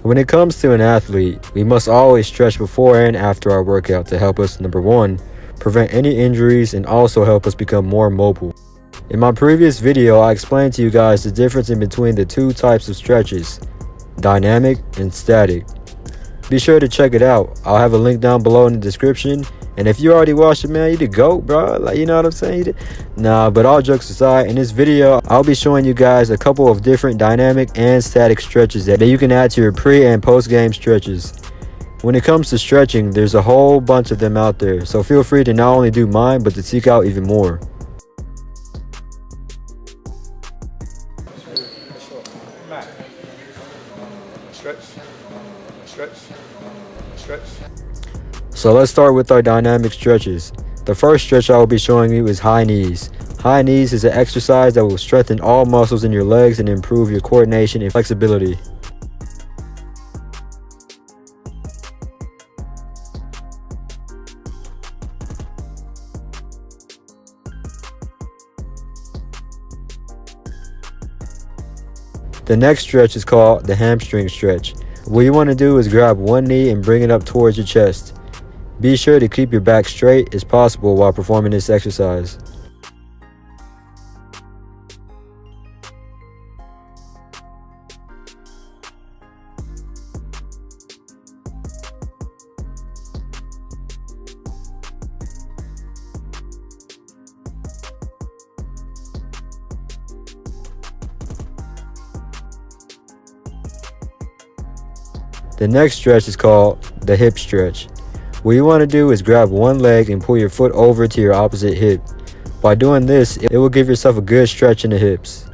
When it comes to an athlete, we must always stretch before and after our workout to help us, number one, prevent any injuries and also help us become more mobile. In my previous video, I explained to you guys the difference in between the two types of stretches, dynamic and static. Be sure to check it out. I'll have a link down below in the description. And if you already watched it, man, you the GOAT, bro. Like, you know what I'm saying? Nah, but all jokes aside, in this video, I'll be showing you guys a couple of different dynamic and static stretches that you can add to your pre and post game stretches. When it comes to stretching, there's a whole bunch of them out there. So feel free to not only do mine, but to seek out even more. Stretch. So let's start with our dynamic stretches. The first stretch I will be showing you is high knees. High knees is an exercise that will strengthen all muscles in your legs and improve your coordination and flexibility. The next stretch is called the hamstring stretch. What you want to do is grab one knee and bring it up towards your chest. Be sure to keep your back straight as possible while performing this exercise. The next stretch is called the hip stretch. What you want to do is grab one leg and pull your foot over to your opposite hip. By doing this, it will give yourself a good stretch in the hips.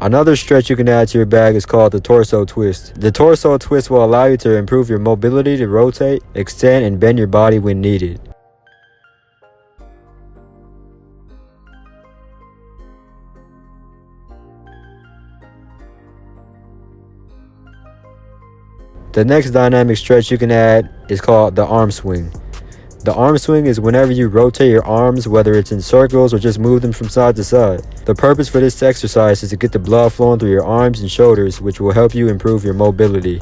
Another stretch you can add to your bag is called the torso twist. The torso twist will allow you to improve your mobility to rotate, extend, and bend your body when needed. The next dynamic stretch you can add is called the arm swing. The arm swing is whenever you rotate your arms, whether it's in circles or just move them from side to side. The purpose for this exercise is to get the blood flowing through your arms and shoulders, which will help you improve your mobility.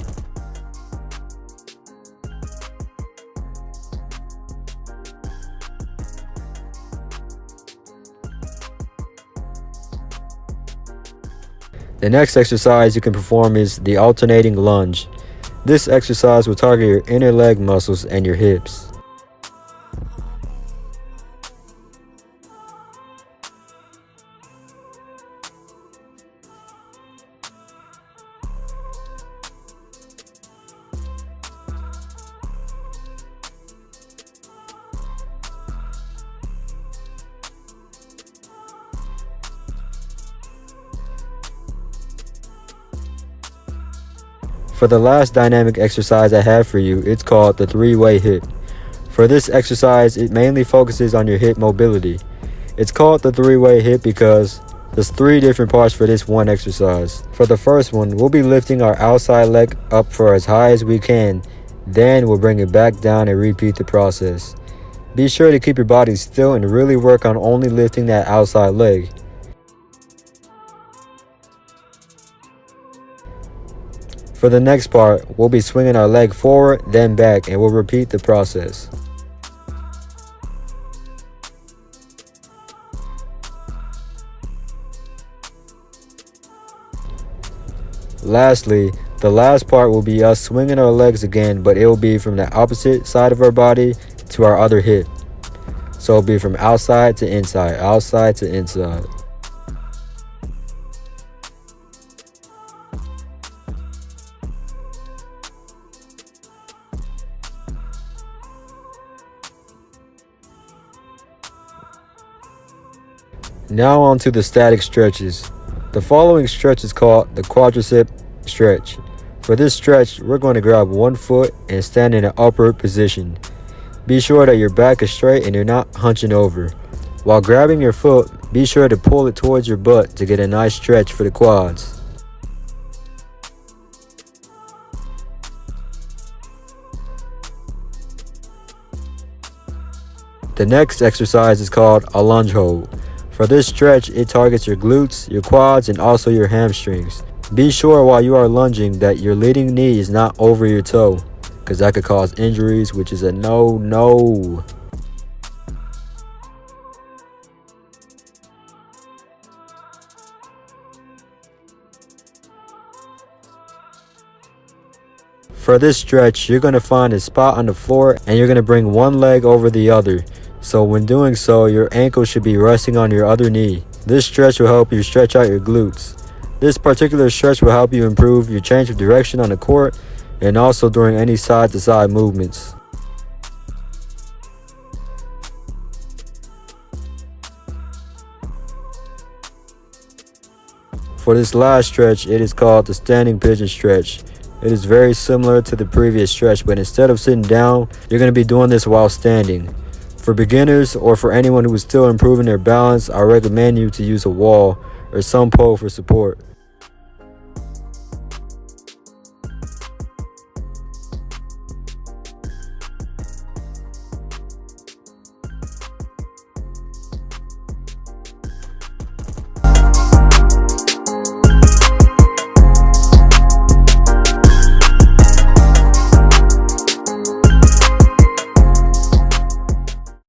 The next exercise you can perform is the alternating lunge. This exercise will target your inner leg muscles and your hips. For the last dynamic exercise I have for you, it's called the three-way hip. For this exercise, it mainly focuses on your hip mobility. It's called the three-way hip because there's three different parts for this one exercise. For the first one, we'll be lifting our outside leg up for as high as we can. Then we'll bring it back down and repeat the process. Be sure to keep your body still and really work on only lifting that outside leg. For the next part, we'll be swinging our leg forward, then back, and we'll repeat the process. Lastly, the last part will be us swinging our legs again, but it will be from the opposite side of our body to our other hip. So it'll be from outside to inside, outside to inside. Now on to the static stretches. The following stretch is called the quadricep stretch. For this stretch, we're going to grab one foot and stand in an upward position. Be sure that your back is straight and you're not hunching over. While grabbing your foot, be sure to pull it towards your butt to get a nice stretch for the quads. The next exercise is called a lunge hold. For this stretch, it targets your glutes, your quads, and also your hamstrings. Be sure while you are lunging that your leading knee is not over your toe, because that could cause injuries, which is a no. For this stretch, you're going to find a spot on the floor and you're going to bring one leg over the other. So when doing so, your ankle should be resting on your other knee. This stretch will help you stretch out your glutes. This particular stretch will help you improve your change of direction on the court and also during any side-to-side movements. For this last stretch, it is called the standing pigeon stretch. It is very similar to the previous stretch, but instead of sitting down, you're going to be doing this while standing. For beginners or for anyone who is still improving their balance, I recommend you to use a wall or some pole for support.